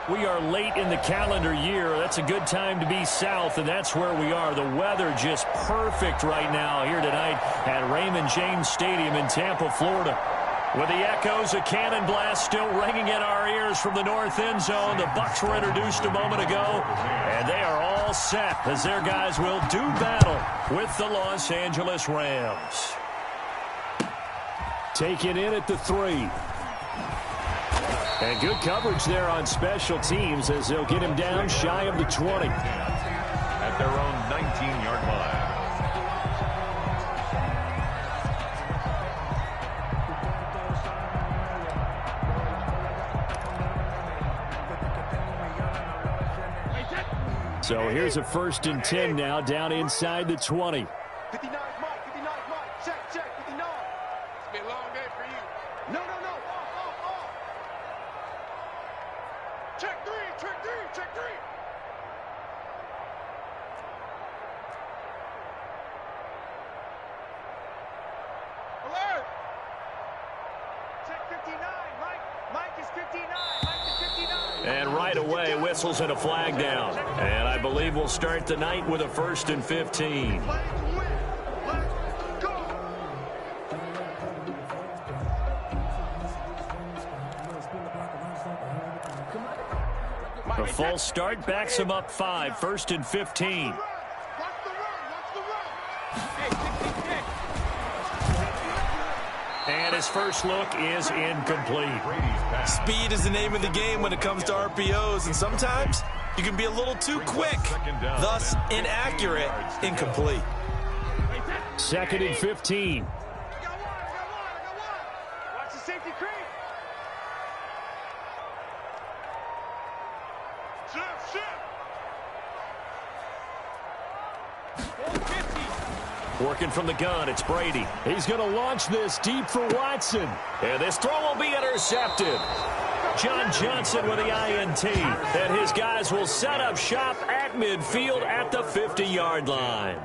We are late in the calendar year. That's a good time to be south, and that's where we are. The weather just perfect right now here tonight at Raymond James Stadium in Tampa, Florida. With the echoes of cannon blast still ringing in our ears from the north end zone, the Bucs were introduced a moment ago, and they are all set as their guys will do battle with the Los Angeles Rams. Taken in at the 3. And good coverage there on special teams as they'll get him down shy of the 20. At their own 19-yard line. So here's a 1st and 10 now down inside the 20. 59, Mike, 59, Mike. Check, 59. It's been a long day for you. No. Off. Check three. Alert. Check 59, Mike is 59. Mike is 59. And right away, whistles and a flag down. And I believe we'll start the night with a 1st and 15. A false start backs him up 5, 1st and 15. And his first look is incomplete. Speed is the name of the game when it comes to RPOs, and sometimes you can be a little too quick, thus inaccurate, incomplete. 2nd and 15. Watch the safety creep. Working from the gun, it's Brady. He's going to launch this deep for Watson. And this throw will be intercepted. John Johnson with the INT. And his guys will set up shop at midfield at the 50-yard line.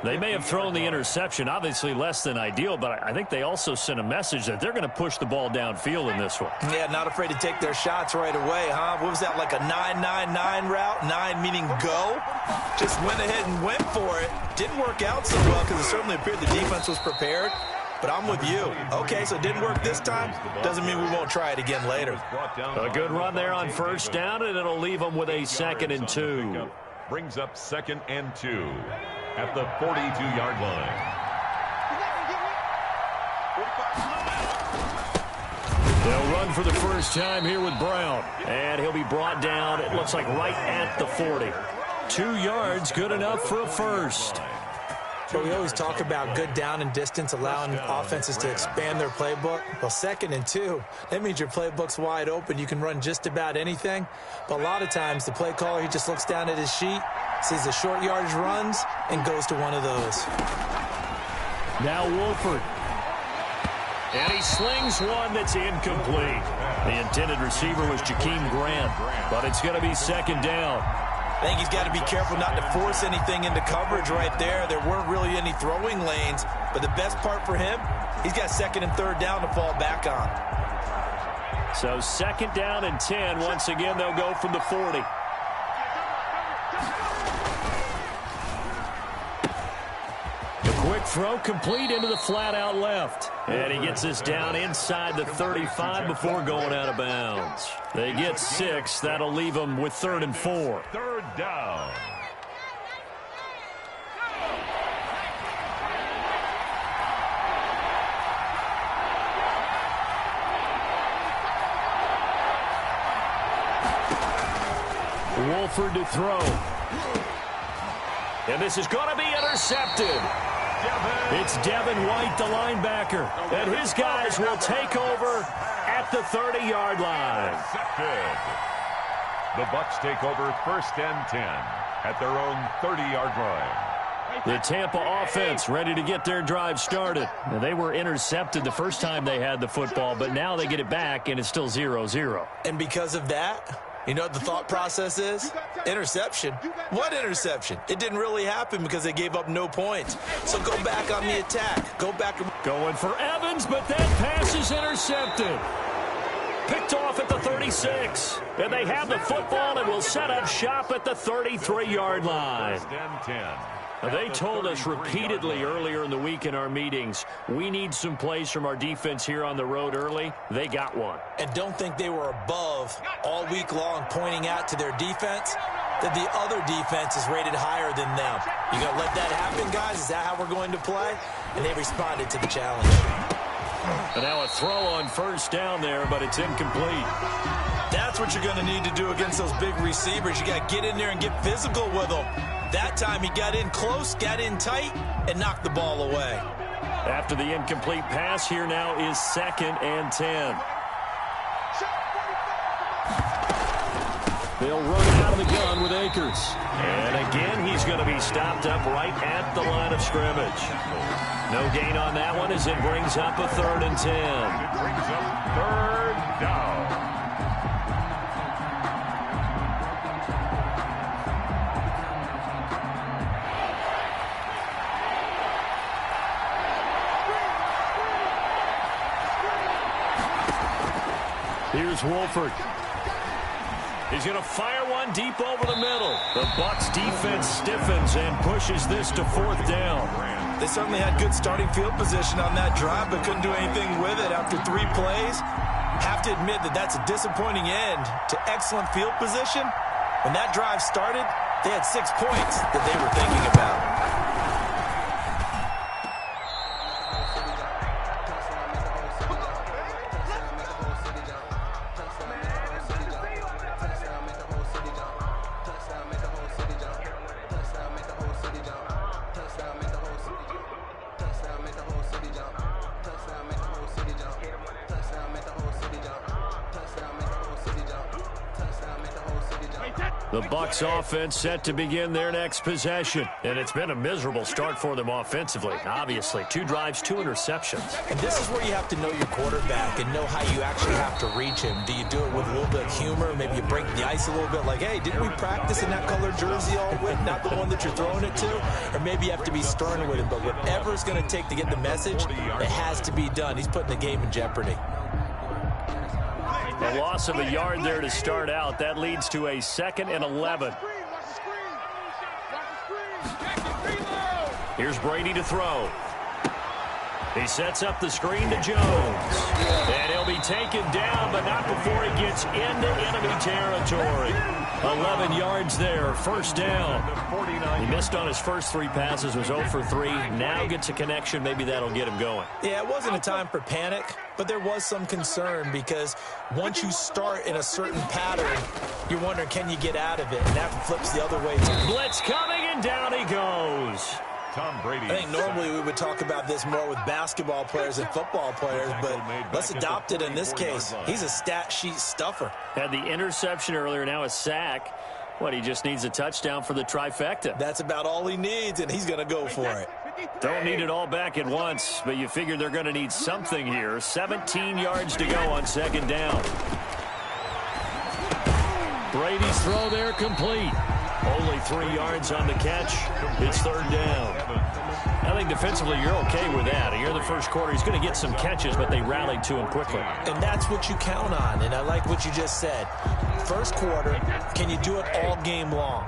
They may have thrown the interception, obviously less than ideal, but I think they also sent a message that they're going to push the ball downfield in this one. Yeah, not afraid to take their shots right away, huh? What was that, like a 9-9-9 route? 9 meaning go? Just went ahead and went for it. Didn't work out so well because it certainly appeared the defense was prepared. But I'm with you. Okay, so it didn't work this time. Doesn't mean we won't try it again later. A good run there on 1st down, and it'll leave them with a 2nd and 2. Brings up 2nd and 2. At the 42-yard line. They'll run for the first time here with Brown. And he'll be brought down, it looks like right at the 40. 2 yards, good enough for a first. But we always talk about good down and distance, allowing offenses to expand their playbook. Well, 2nd and 2, that means your playbook's wide open. You can run just about anything. But a lot of times, the play caller, he just looks down at his sheet, sees the short yardage runs, and goes to one of those. Now Wolford. And he slings one that's incomplete. The intended receiver was Jakeem Grant, but it's going to be 2nd down. I think he's got to be careful not to force anything into coverage right there. There weren't really any throwing lanes, but the best part for him, he's got 2nd and 3rd down to fall back on. So 2nd down and 10. Once again, they'll go from the 40. Quick throw complete into the flat out left. And he gets this down inside the 35 before going out of bounds. They get 6. That'll leave them with 3rd and 4. 3rd down. Wolford to throw. And this is going to be intercepted. It's Devin White, the linebacker, and his guys will take over at the 30-yard line. The Bucs take over 1st and 10 at their own 30-yard line. The Tampa offense ready to get their drive started. Now, they were intercepted the first time they had the football, but now they get it back, and it's still 0-0. And because of that, you know what the thought process is? Interception. What interception? It didn't really happen because they gave up no points. So go back on the attack. Go back. Going for Evans, but that pass is intercepted. picked off at the 36. And they have the football and will set up shop at the 33-yard line. First and 10. They told us repeatedly earlier in the week in our meetings, we need some plays from our defense here on the road early. They got one. And don't think they were above all week long pointing out to their defense that the other defense is rated higher than them. You going to let that happen, guys? Is that how we're going to play? And they responded to the challenge. And now a throw on first down there, but it's incomplete. That's what you're going to need to do against those big receivers. You got to get in there and get physical with them. That time he got in close, got in tight, and knocked the ball away. After the incomplete pass, here now is 2nd and 10. They'll run out of the gun with Akers. And again, he's going to be stopped up right at the line of scrimmage. No gain on that one as it brings up a 3rd and 10. It brings up 3rd down. Here's Wolford. He's going to fire one deep over the middle. The Bucs defense stiffens and pushes this to 4th down. They certainly had good starting field position on that drive, but couldn't do anything with it after 3 plays. Have to admit that that's a disappointing end to excellent field position. When that drive started, they had 6 points that they were thinking about. The Bucs offense set to begin their next possession. And it's been a miserable start for them offensively. Obviously, 2 drives, 2 interceptions. And this is where you have to know your quarterback and know how you actually have to reach him. Do you do it with a little bit of humor? Maybe you break the ice a little bit like, hey, didn't we practice in that colored jersey all week? Not the one that you're throwing it to? Or maybe you have to be stern with it. But whatever it's going to take to get the message, it has to be done. He's putting the game in jeopardy. A loss of a yard there to start out. That leads to a 2nd and 11. Here's Brady to throw. He sets up the screen to Jones. And he'll be taken down, but not before he gets into enemy territory. 11 yards there, 1st down. He missed on his first 3 passes, was 0 for 3. Now gets a connection. Maybe that'll get him going. Yeah, it wasn't a time for panic, but there was some concern because once you start in a certain pattern, you're wondering, can you get out of it? And that flips the other way, too. Blitz coming, and down he goes. Tom Brady. I think normally we would talk about this more with basketball players and football players, but let's adopt it in this case. He's a stat sheet stuffer. Had the interception earlier, now a sack. What, he just needs a touchdown for the trifecta. That's about all he needs, and he's going to go for it. Don't need it all back at once, but you figure they're going to need something here. 17 yards to go on 2nd down. Brady's throw there complete. Only 3 yards on the catch. It's 3rd down. I think defensively you're okay with that. Here in the first quarter, he's going to get some catches, but they rallied to him quickly. And that's what you count on, and I like what you just said. First quarter, can you do it all game long?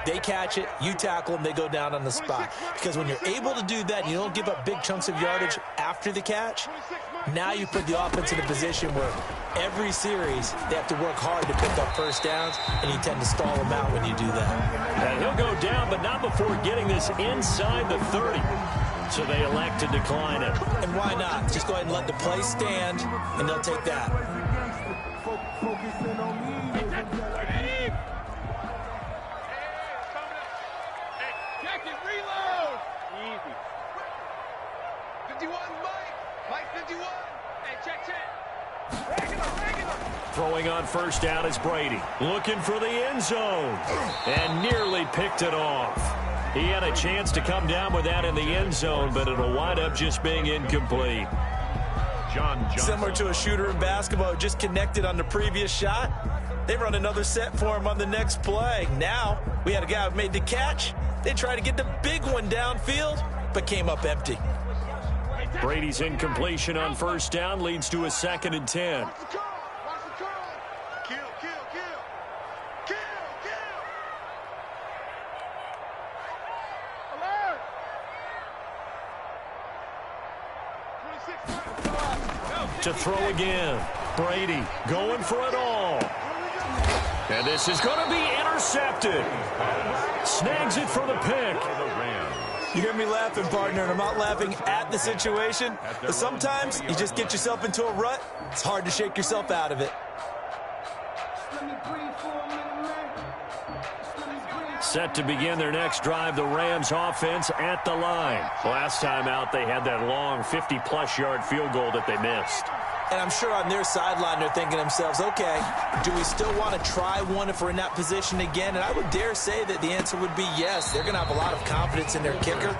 They catch it, you tackle them, they go down on the spot. Because when you're able to do that and you don't give up big chunks of yardage after the catch, now you put the offense in a position where every series they have to work hard to pick up 1st downs, and you tend to stall them out when you do that. And he'll go down, but not before getting this inside the 30. So they elect to decline it. And why not? Just go ahead and let the play stand, and they'll take that. Throwing on 1st down is Brady. Looking for the end zone. And nearly picked it off. He had a chance to come down with that in the end zone, but it'll wind up just being incomplete. Similar to a shooter in basketball who just connected on the previous shot. They run another set for him on the next play. Now, we had a guy who made the catch. They tried to get the big one downfield, but came up empty. Brady's incompletion on 1st down leads to a 2nd and 10. to throw again. Brady going for it all. And this is going to be intercepted. Snags it for the pick. You hear me laughing, partner, and I'm not laughing at the situation, but sometimes you just get yourself into a rut. It's hard to shake yourself out of it. Set to begin their next drive, the Rams offense at the line. Last time out, they had that long 50-plus yard field goal that they missed. And I'm sure on their sideline they're thinking to themselves, okay, do we still want to try one if we're in that position again? And I would dare say that the answer would be yes. They're going to have a lot of confidence in their kicker.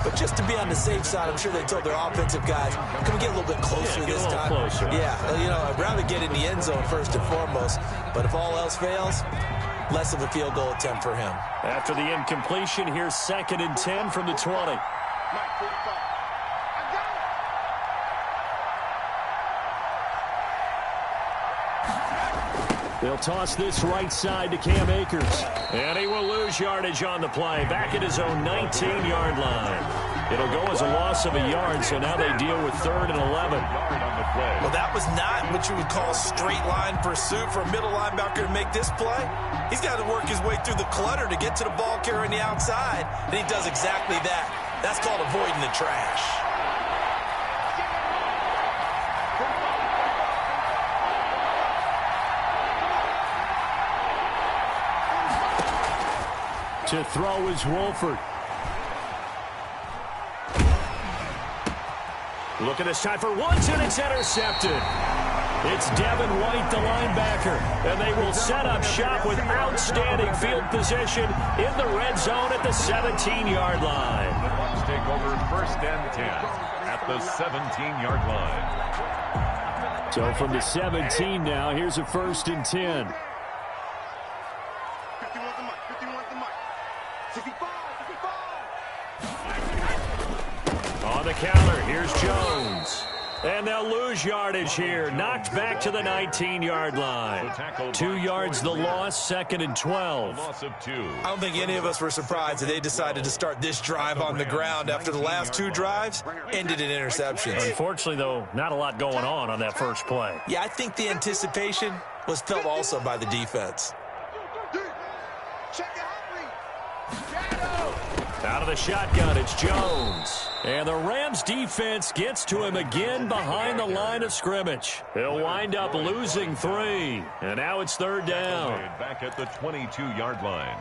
But just to be on the safe side, I'm sure they told their offensive guys, can we get a little bit closer this time? Closer. Yeah, you know, I'd rather get in the end zone first and foremost. But if all else fails, less of a field goal attempt for him. After the incompletion, here's 2nd and 10 from the 20. They'll toss this right side to Cam Akers. And he will lose yardage on the play. Back at his own 19-yard line. It'll go as a loss of a yard, so now they deal with 3rd and 11. Well, that was not what you would call straight line pursuit for a middle linebacker to make this play. He's got to work his way through the clutter to get to the ball carrier on the outside, and he does exactly that. That's called avoiding the trash. To throw is Wolford. Look at this time for Woods, and it's intercepted. It's Devin White, the linebacker, and they will set up shop with outstanding field position in the red zone at the 17-yard line. The Bucs take over 1st and 10 at the 17-yard line. So from the 17 now, here's a 1st and 10. 51 the mic, 51 the mic. 65, 65. On the counter, here's Jones. And they'll lose yardage here. Knocked back to the 19-yard line. 2 yards the loss, 2nd and 12. Loss of 2. I don't think any of us were surprised that they decided to start this drive on the ground after the last 2 drives ended in interceptions. Unfortunately, though, not a lot going on that first play. Yeah, I think the anticipation was felt also by the defense. Out of the shotgun, it's Jones. And the Rams defense gets to him again behind the line of scrimmage. He'll wind up losing 3. And now it's 3rd down. Back at the 22-yard line.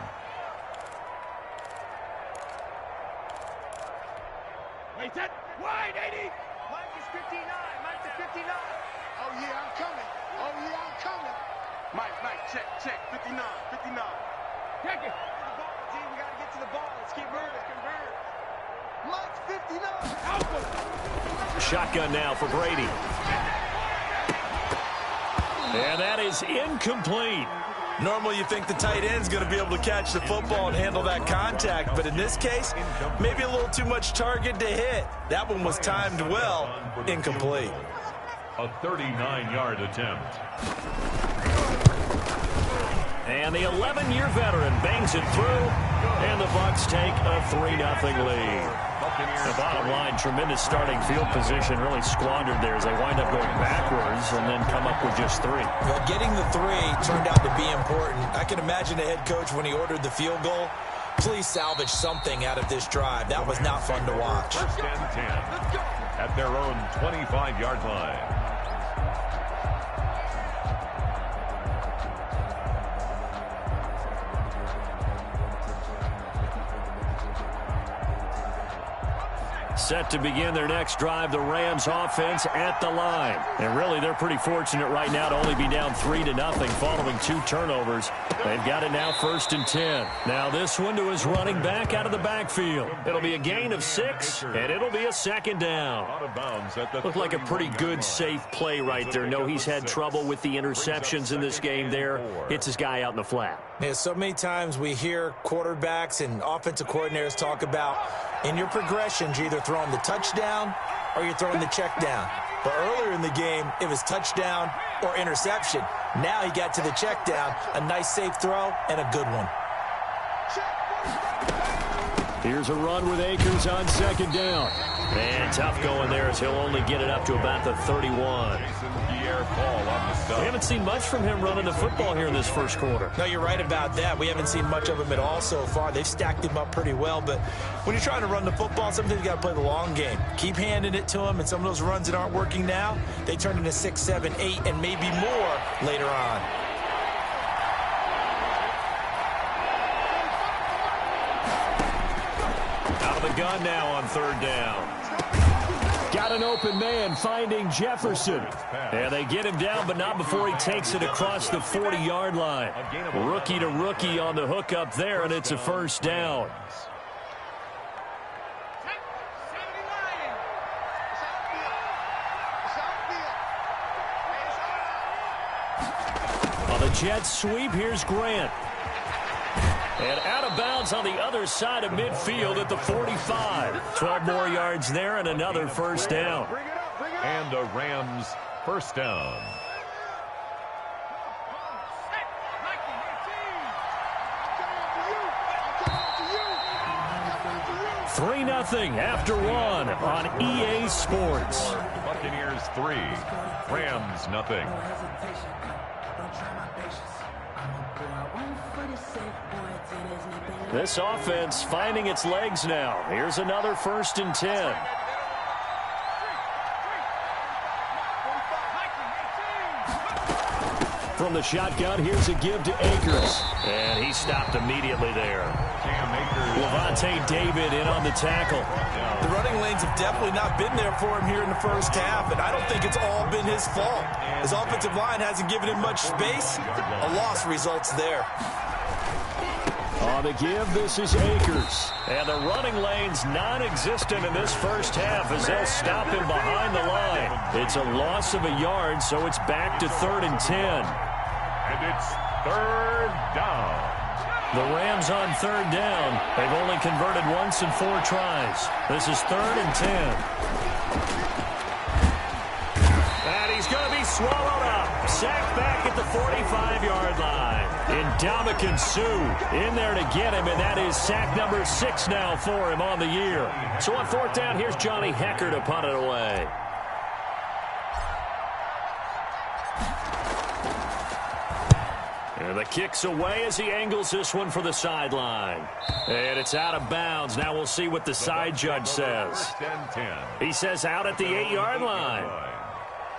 Wait, that wide, 80. Mike is 59. Mike is 59. Oh, yeah, I'm coming. Oh, yeah, I'm coming. Mike, check, 59, 59. Check it. We got to get to the ball. Let's keep moving. Mike's 59. Shotgun now for Brady. And that is incomplete. Normally you think the tight end's going to be able to catch the football and handle that contact, but in this case, maybe a little too much target to hit. That one was timed well. Incomplete. A 39-yard attempt. And the 11-year veteran bangs it through, and the Bucs take a 3-0 lead. The bottom line, tremendous starting field position, really squandered there as they wind up going backwards and then come up with just 3. Well, getting the 3 turned out to be important. I can imagine the head coach when he ordered the field goal. Please salvage something out of this drive. That was not fun to watch. 1st and 10 at their own 25-yard line. Set to begin their next drive, the Rams offense at the line. And really, they're pretty fortunate right now to only be down 3-0 following 2 turnovers. They've got it now 1st and 10. Now this one to his running back out of the backfield. It'll be a gain of 6, and it'll be a 2nd down. Looked like a pretty good, safe play right there. No, he's had trouble with the interceptions in this game there. Hits his guy out in the flat. Yeah, so many times we hear quarterbacks and offensive coordinators talk about in your progressions, you're either throwing the touchdown or you're throwing the check down. But earlier in the game, it was touchdown or interception. Now he got to the check down, a nice safe throw, and a good one. Here's a run with Akers on 2nd down. And tough going there as he'll only get it up to about the 31. We haven't seen much from him running the football here in this first quarter. No, you're right about that. We haven't seen much of him at all so far. They've stacked him up pretty well, but when you're trying to run the football, sometimes you got to play the long game. Keep handing it to him, and some of those runs that aren't working now, they turn into 6, 7, 8, and maybe more later on. Out of the gun now on third down. Got an open man finding Jefferson. And they get him down, but not before he takes it across the 40-yard line. Rookie to rookie on the hook up there, and it's a first down. On the jet sweep, here's Grant. And out of bounds on the other side of midfield at the 45. 12 more yards there and another first down. And a Rams first down. Three 3-0 after one on EA Sports. Buccaneers 3, Rams nothing. This offense finding its legs now. Here's another 1st and 10. From the shotgun, here's a give to Akers. And he stopped immediately there. Levante David in on the tackle. The running lanes have definitely not been there for him here in the first half, and I don't think it's all been his fault. His offensive line hasn't given him much space. A loss results there. On the give, this is Akers. And the running lane's non-existent in this first half as they'll stop him behind the line. It's a loss of a yard, so it's back to 3rd and 10. And it's 3rd down. The Rams on 3rd down. They've only converted once in 4 tries. This is 3rd and 10. And he's going to be swallowed up. Sacked back at the 45-yard line. Ndamukong Suh in there to get him, and that is sack number 6 now for him on the year. So on 4th down, here's Johnny Hecker to punt it away. And the kick's away as he angles this one for the sideline. And it's out of bounds. Now we'll see what the side judge says. He says out at the 8-yard line.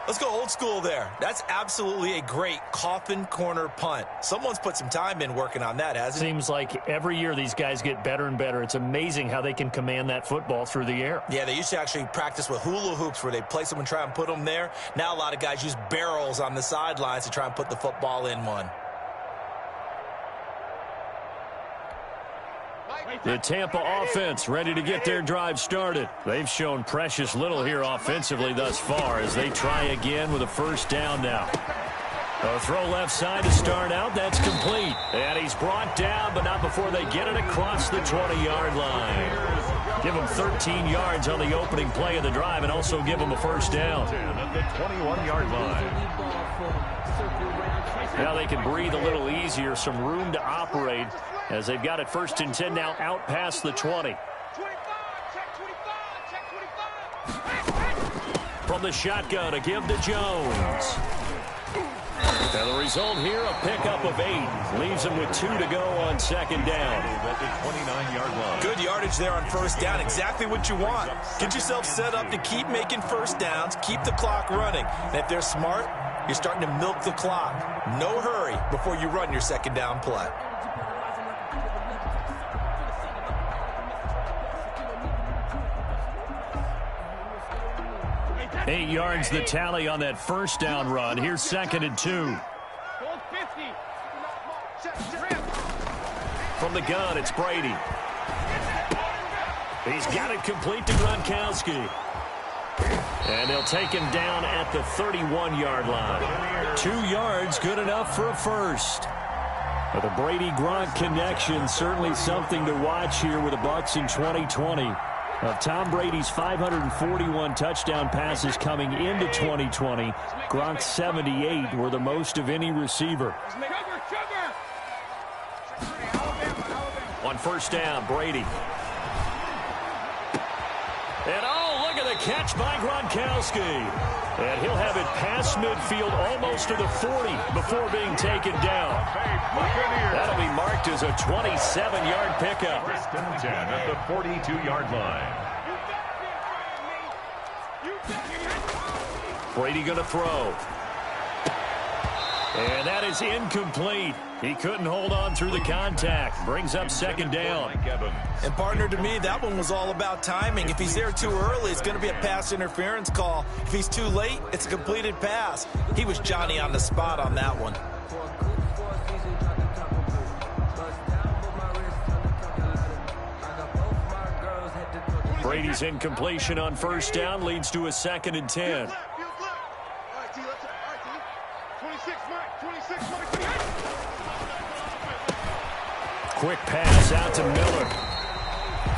Let's go old school there. That's absolutely a great coffin corner punt. Someone's put some time in working on that, hasn't it? Seems like every year these guys get better and better. It's amazing how they can command that football through the air. Yeah, they used to actually practice with hula hoops where they place them and try and put them there. Now a lot of guys use barrels on the sidelines to try and put the football in one. The Tampa offense ready to get their drive started. They've shown precious little here offensively thus far as they try again with a 1st down now. A throw left side to start out. That's complete. And he's brought down, but not before they get it across the 20-yard line. Give him 13 yards on the opening play of the drive and also give him a 1st down. At the 21-yard line. Now they can breathe a little easier, some room to operate as they've got it 1st and 10 now out past the 20. From the shotgun, a give to Jones. And the result here, a pickup of 8. Leaves him with 2 to go on 2nd down. At the 29-yard line. Good yardage there on 1st down. Exactly what you want. Get yourself set up to keep making 1st downs, keep the clock running. And if they're smart, you're starting to milk the clock. No hurry before you run your 2nd down play. Eight yards the tally on that 1st down run. Here's 2nd and 2. From the gun, it's Brady. He's got it complete to Gronkowski. And they'll take him down at the 31-yard line. 2 yards, good enough for a 1st. But the Brady-Gronk connection, certainly something to watch here with the Bucs in 2020. Of Tom Brady's 541 touchdown passes coming into 2020, Gronk's 78 were the most of any receiver. On 1st down, Brady. And oh, look the catch by Gronkowski. And he'll have it past midfield almost to the 40 before being taken down. That'll be marked as a 27-yard pickup. First and 10 at the 42-yard line. Brady going to throw. And that is incomplete. He couldn't hold on through the contact. Brings up second down. And partner, to me, that one was all about timing. If he's there too early, it's going to be a pass interference call. If he's too late, it's a completed pass. He was Johnny on the spot on that one. Brady's incompletion on first down leads to a 2nd and 10. Quick pass out to Miller.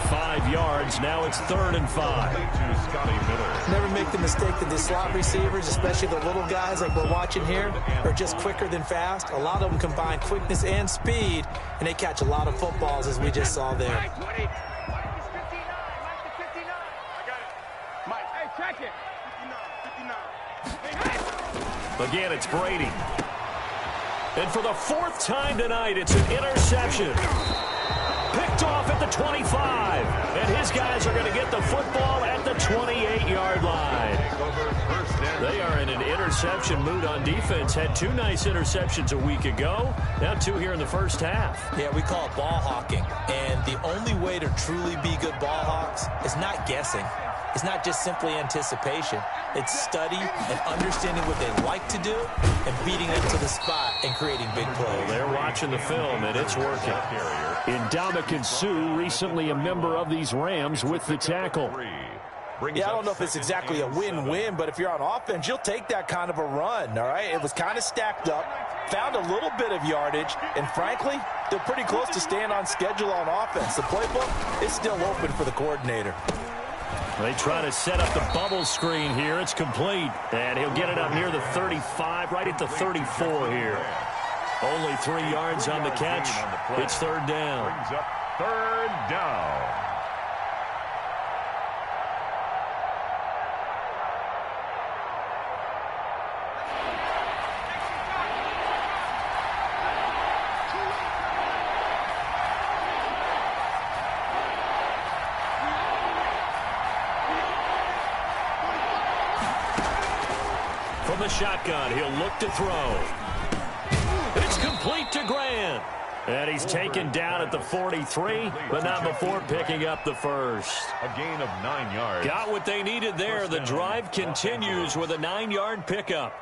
5 yards. Now it's 3rd and 5. Never make the mistake that the slot receivers, especially the little guys like we're watching here, are just quicker than fast. A lot of them combine quickness and speed, and they catch a lot of footballs, as we just saw there. Again, it's Brady. And for the 4th time tonight, it's an interception. Picked off at the 25. And his guys are going to get the football at the 28-yard line. They are in an interception mood on defense. Had 2 nice interceptions a week ago. Now 2 here in the first half. Yeah, we call it ball hawking. And the only way to truly be good ball hawks is not guessing. It's not just simply anticipation. It's study and understanding what they like to do and beating them to the spot and creating big plays. They're watching the film, and it's working. Ndamukong Suh, recently a member of these Rams, with the tackle. Yeah, I don't know if it's exactly a win-win, but if you're on offense, you'll take that kind of a run, all right? It was kind of stacked up, found a little bit of yardage, and frankly, they're pretty close to staying on schedule on offense. The playbook is still open for the coordinator. They try to set up the bubble screen here. It's complete. And he'll get it up near the 35, right at the 34 here. Only 3 yards on the catch. It's 3rd down. Brings up 3rd down. From the shotgun, he'll look to throw. It's complete to Grant. And he's taken down at the 43, but not before picking up the first. A gain of 9 yards. Got what they needed there. The drive continues with a 9-yard pickup.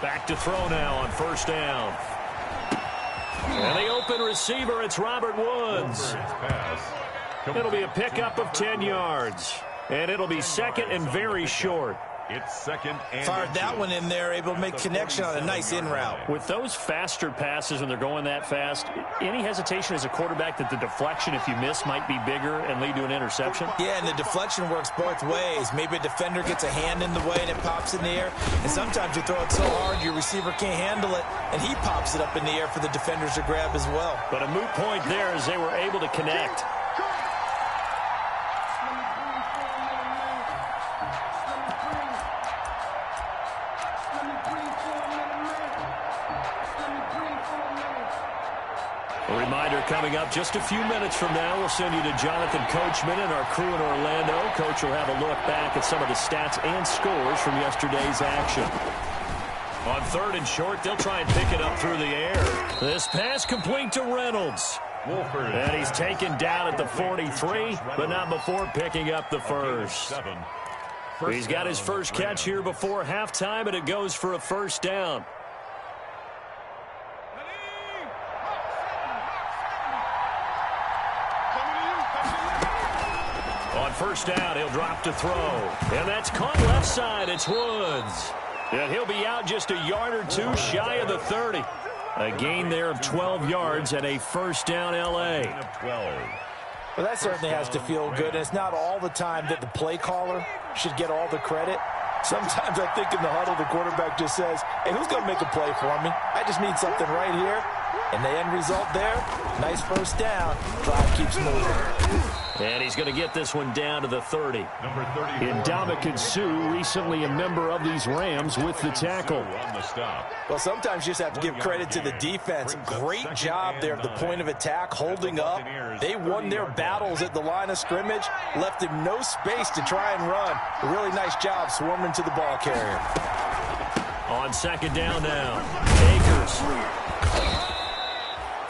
Back to throw now on first down. And the open receiver, it's Robert Woods. It'll be a pickup of 10 yards. And it'll be 2nd and very short. It's 2nd and fired that one in there, able to make connection on a nice in route. With those faster passes when they're going that fast, any hesitation as a quarterback that the deflection, if you miss, might be bigger and lead to an interception? Yeah, and the deflection works both ways. Maybe a defender gets a hand in the way and it pops in the air. And sometimes you throw it so hard your receiver can't handle it, and he pops it up in the air for the defenders to grab as well. But a moot point there as they were able to connect. A reminder coming up just a few minutes from now. We'll send you to Jonathan Coachman and our crew in Orlando. Coach will have a look back at some of the stats and scores from yesterday's action. On 3rd and short, they'll try and pick it up through the air. This pass complete to Reynolds. And he's taken down at the 43, but not before picking up the first. He's got his first catch here before halftime, and it goes for a first down. On first down, he'll drop to throw. And that's caught left side. It's Woods. And he'll be out just a yard or 2 shy of the 30. A gain there of 12 yards and a first down L.A. Well, that certainly has to feel good. And it's not all the time that the play caller should get all the credit. Sometimes I think in the huddle, the quarterback just says, hey, who's going to make a play for me? I just need something right here. And the end result there, nice first down. Drive keeps moving. And he's going to get this one down to the 30. Number 30. Ndamukong Suh, recently a member of these Rams, with the tackle. On the stop. Well, sometimes you just have to give credit to the defense. Great job there at the point of attack, holding up. They won their battles at the line of scrimmage, left him no space to try and run. A really nice job swarming to the ball carrier. On second down now, Akers.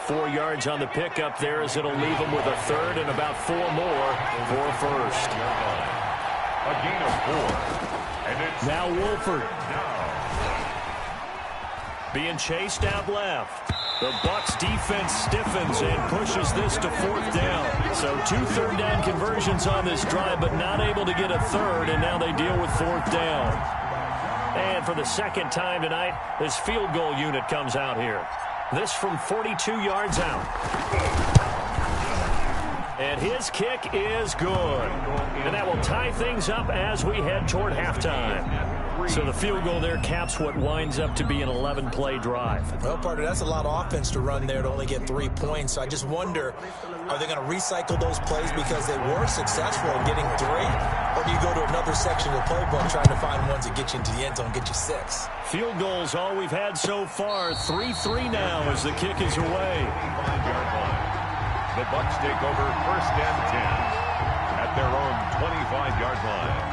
4 yards on the pickup there, as it'll leave him with a third and about 4 more for a first. A gain of 4. And it's now Wolford. Being chased out left. The Bucs defense stiffens and pushes this to 4th down. So 2 third-down conversions on this drive, but not able to get a third, and now they deal with 4th down. And for the second time tonight, this field goal unit comes out here. This from 42 yards out. And his kick is good. And that will tie things up as we head toward halftime. So the field goal there caps what winds up to be an 11-play drive. Well, partner, that's a lot of offense to run there to only get 3 points. So I just wonder, are they going to recycle those plays because they were successful in getting 3? Or do you go to another section of the playbook trying to find ones that get you into the end zone and get you 6? Field goals all we've had so far. 3-3 now as the kick is away. The Bucs take over 1st and 10 at their own 25-yard line.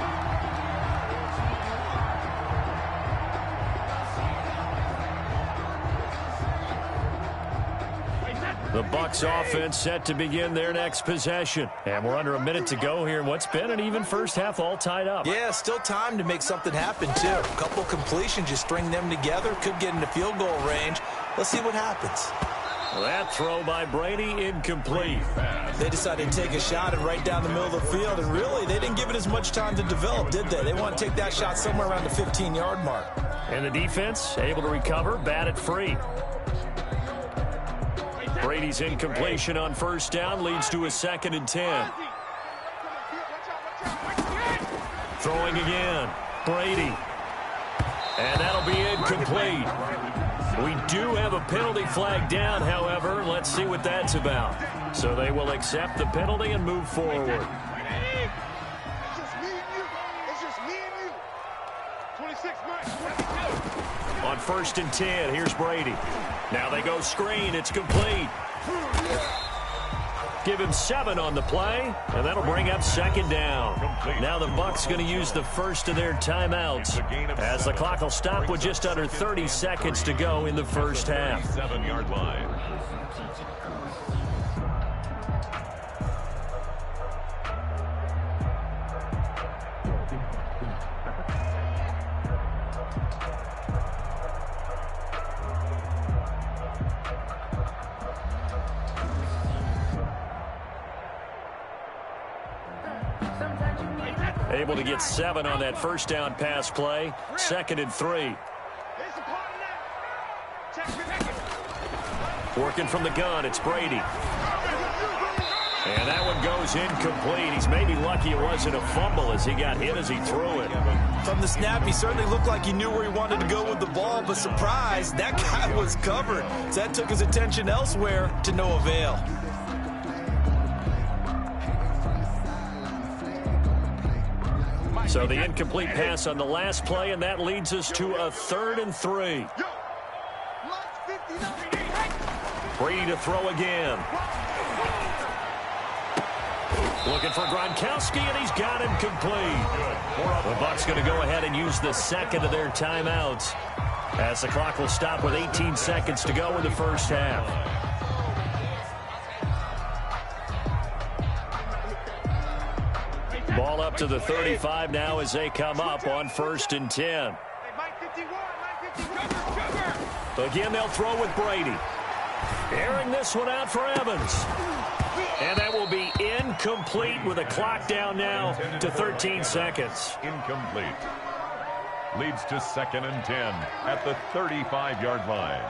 The Bucs offense set to begin their next possession. And we're under a minute to go here in what's been an even first half, all tied up. Yeah, still time to make something happen, too. A couple completions, you string them together, could get into field goal range. Let's see what happens. That throw by Brady, incomplete. They decided to take a shot and right down the middle of the field, and really, they didn't give it as much time to develop, did they? They want to take that shot somewhere around the 15-yard mark. And the defense able to recover, bat it free. Brady's incompletion on 1st down leads to a 2nd and 10. Throwing again. Brady. And that'll be incomplete. We do have a penalty flag down, however. Let's see what that's about. So they will accept the penalty and move forward. It's just me and you. It's just me and you. 26 months. On 1st and 10, here's Brady. Now they go screen. It's complete. Give him 7 on the play, and that'll bring up 2nd down. Now the Bucs going to use the first of their timeouts, as the clock will stop with just under 30 seconds to go in the first half. 7-yard line. Able to get 7 on that 1st down pass play. 2nd and 3. Working from the gun, it's Brady. And that one goes incomplete. He's maybe lucky it wasn't a fumble as he got hit as he threw it. From the snap, he certainly looked like he knew where he wanted to go with the ball, but surprise, that guy was covered. So that took his attention elsewhere to no avail. So the incomplete pass on the last play, and that leads us to a 3rd and 3. Brady to throw again. Looking for Gronkowski, and he's got him complete. The Bucs going to go ahead and use the 2nd of their timeouts, as the clock will stop with 18 seconds to go in the first half. Ball up to the 35 now as they come up on 1st and 10. Again, they'll throw with Brady. Airing this one out for Evans. And that will be incomplete with a clock down now to 13 seconds. Incomplete. Leads to 2nd and 10 at the 35-yard line.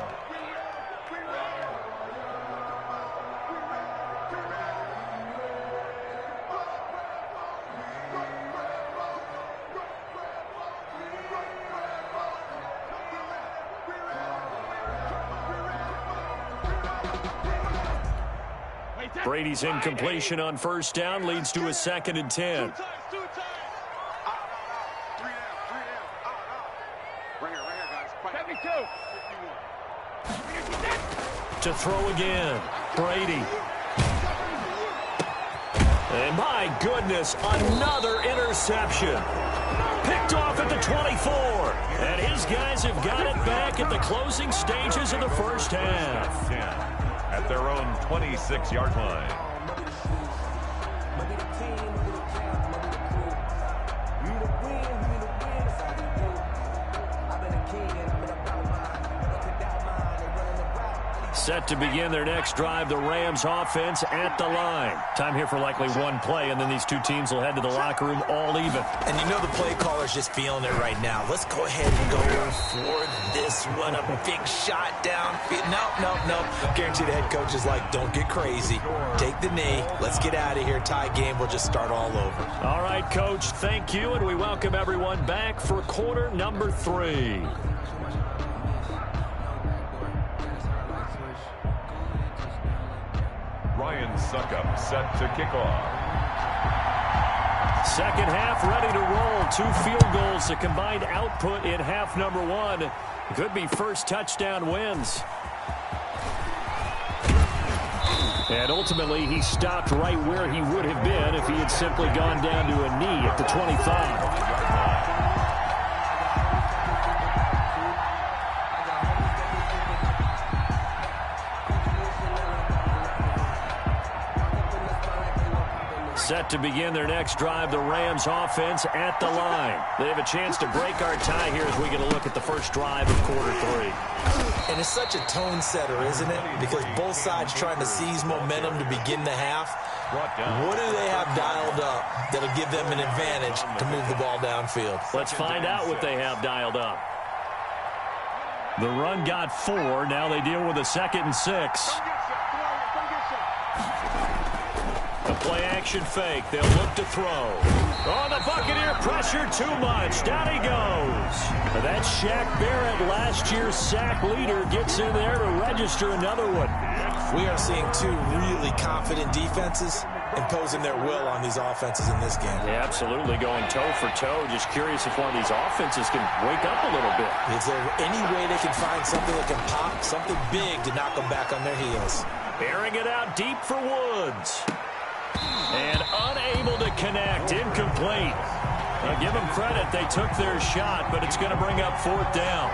Brady's incompletion on first down leads to a 2nd and 10. To throw again, Brady. And my goodness, another interception. Picked off at the 24. And his guys have got it back at the closing stages of the first half. At their own 26-yard line. Set to begin their next drive, the Rams offense at the line. Time here for likely one play, and then these two teams will head to the locker room all even. And you know the play caller's just feeling it right now. Let's go ahead and go for this one. A big shot down. No. Guarantee the head coach is like, don't get crazy. Take the knee. Let's get out of here. Tie game. We'll just start all over. All right, Coach, thank you, and we welcome everyone back for quarter number 3. Ryan Suckup set to kick off. Second half ready to roll. 2 field goals, a combined output in half number 1. Could be first touchdown wins. And ultimately, he stopped right where he would have been if he had simply gone down to a knee at the 25. Set to begin their next drive, the Rams offense at the line. They have a chance to break our tie here as we get a look at the first drive of quarter 3. And it's such a tone setter, isn't it? Because both sides trying to seize momentum to begin the half. What do they have dialed up that'll give them an advantage to move the ball downfield? Let's find out what they have dialed up. The run got 4. Now they deal with a 2nd and 6. A play-action fake. They'll look to throw. Oh, the Buccaneer pressure too much. Down he goes. That's Shaq Barrett, last year's sack leader, gets in there to register another one. We are seeing 2 really confident defenses imposing their will on these offenses in this game. Yeah, absolutely, going toe for toe. Just curious if one of these offenses can wake up a little bit. Is there any way they can find something that can pop, something big to knock them back on their heels? Airing it out deep for Woods. And unable to connect, incomplete. Now give them credit, they took their shot, but it's going to bring up 4th down.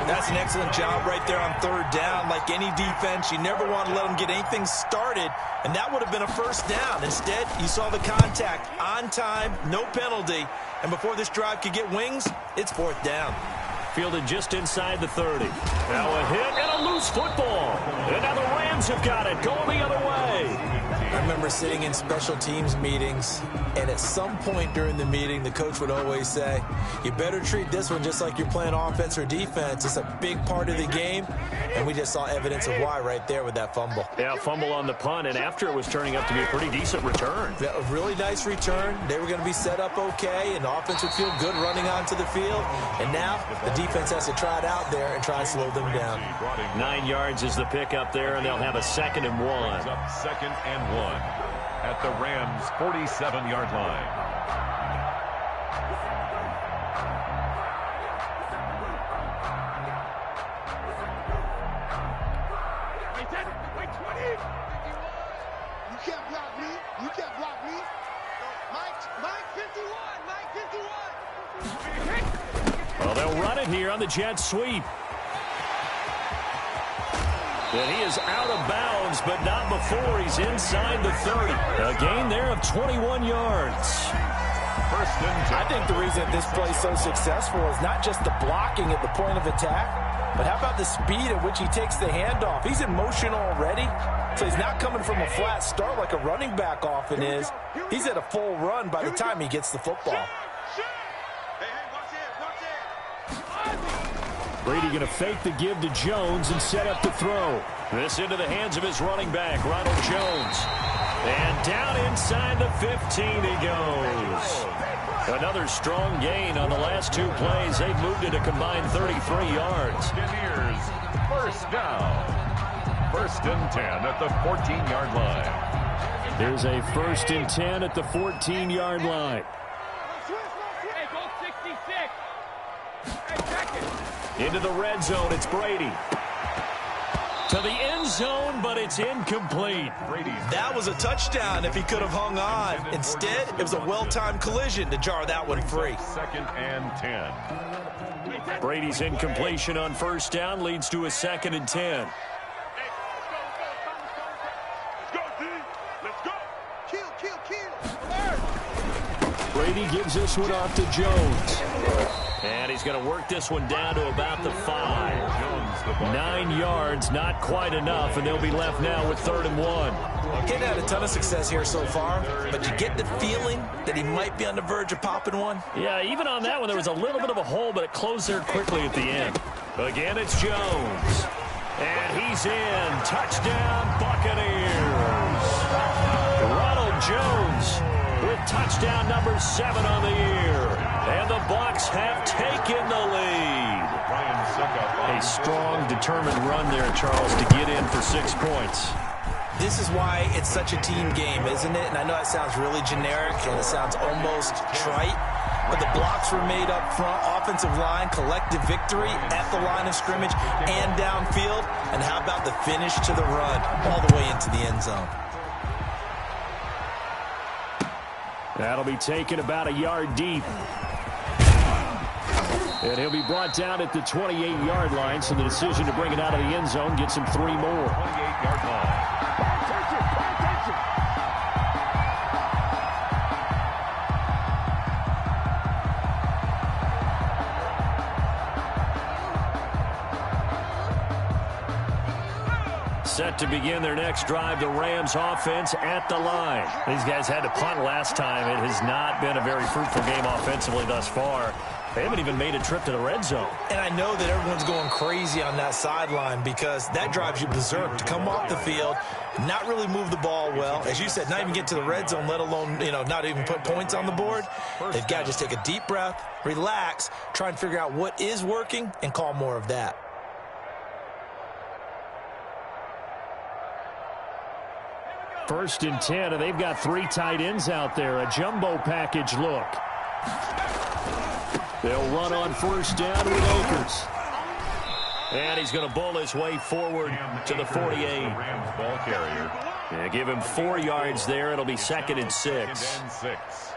That's an excellent job right there on 3rd down. Like any defense, you never want to let them get anything started, and that would have been a first down. Instead, you saw the contact on time, no penalty, and before this drive could get wings, it's 4th down. Fielded just inside the 30. Now a hit and a loose football. And now the Rams have got it, going the other way. I remember sitting in special teams meetings, and at some point during the meeting, the coach would always say, you better treat this one just like you're playing offense or defense. It's a big part of the game, and we just saw evidence of why right there with that fumble. Yeah, fumble on the punt, and after it was turning up to be a pretty decent return. Yeah, a really nice return. They were going to be set up okay, and the offense would feel good running onto the field, and now the defense has to try it out there and try and slow them down. 9 yards is the pickup there, and they'll have a 2nd and 1. Up 2nd and 1 at the Rams' 47-yard line. Wait, 20. You can't block me. You can't block me. Mike 51. Mike 51. Well, they'll run it here on the jet sweep. And he is out of bounds, but not before he's inside the 30. A gain there of 21 yards. First and 10. I think the reason this play is so successful is not just the blocking at the point of attack, but how about the speed at which he takes the handoff? He's in motion already, so he's not coming from a flat start like a running back often is. He's at a full run by the time he gets the football. Brady going to fake the give to Jones and set up the throw. This into the hands of his running back, Ronald Jones. And down inside the 15 he goes. Another strong gain on the last 2 plays. They've moved it a combined 33 yards. Buccaneers, first down. First and 10 at the 14-yard line. There's a 1st and 10 at the 14-yard line. Hey, go 66. Hey, check it. Into the red zone, it's Brady. To the end zone, but it's incomplete. That was a touchdown if he could have hung on. Instead, it was a well-timed collision to jar that one free. 2nd and 10. Brady's incompletion on 1st down leads to a 2nd and 10. Brady gives this one off to Jones. And he's going to work this one down to about the 5. 9 yards, not quite enough, and they'll be left now with 3rd and 1. Kid had a ton of success here so far, but you get the feeling that he might be on the verge of popping one. Yeah, even on that one, there was a little bit of a hole, but it closed there quickly at the end. Again, it's Jones. And he's in. Touchdown, Buccaneers. Ronald Jones with touchdown number 7 on the year. And the Bucs have taken the lead. A strong, determined run there, Charles, to get in for 6 points. This is why it's such a team game, isn't it? And I know it sounds really generic and it sounds almost trite, but the blocks were made up front, offensive line, collective victory at the line of scrimmage and downfield. And how about the finish to the run all the way into the end zone? That'll be taken about a yard deep. And he'll be brought down at the 28-yard line, so the decision to bring it out of the end zone gets him 3 more. 28-yard line. Set to begin their next drive, the Rams offense at the line. These guys had to punt last time. It has not been a very fruitful game offensively thus far. They haven't even made a trip to the red zone. And I know that everyone's going crazy on that sideline because that drives you berserk to come off the field, not really move the ball well. As you said, not even get to the red zone, let alone, not even put points on the board. They've got to just take a deep breath, relax, try and figure out what is working and call more of that. First and 10, and they've got 3 tight ends out there. A jumbo package look. They'll run on 1st down with Akers. And he's going to bowl his way forward to the 48. Rams ball carrier. Yeah, give him 4 yards there. It'll be 2nd and 6.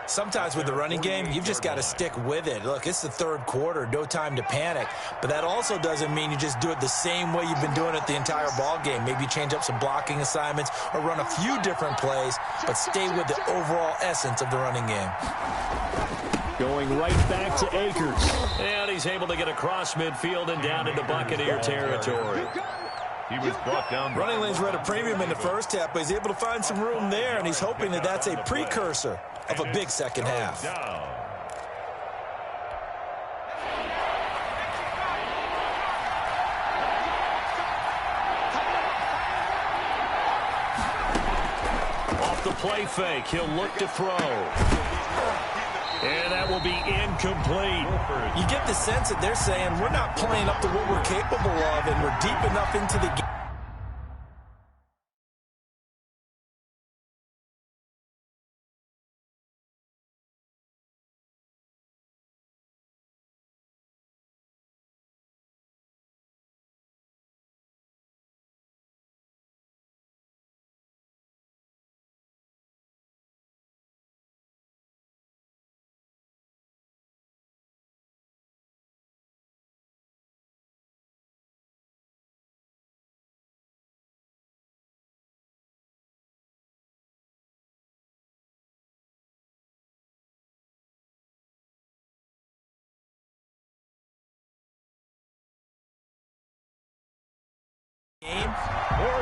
Sometimes with the running game, you've just got to stick with it. Look, it's the 3rd quarter, no time to panic. But that also doesn't mean you just do it the same way you've been doing it the entire ball game. Maybe change up some blocking assignments or run a few different plays, but stay with the overall essence of the running game. Going right back to Akers. And he's able to get across midfield and down into Buccaneer territory. He was brought down. Running lanes were at a premium in the first half, but he's able to find some room there, and he's hoping that that's a precursor of a big second half. Off the play fake, he'll look to throw. And that will be incomplete. You get the sense that they're saying we're not playing up to what we're capable of, and we're deep enough into the game.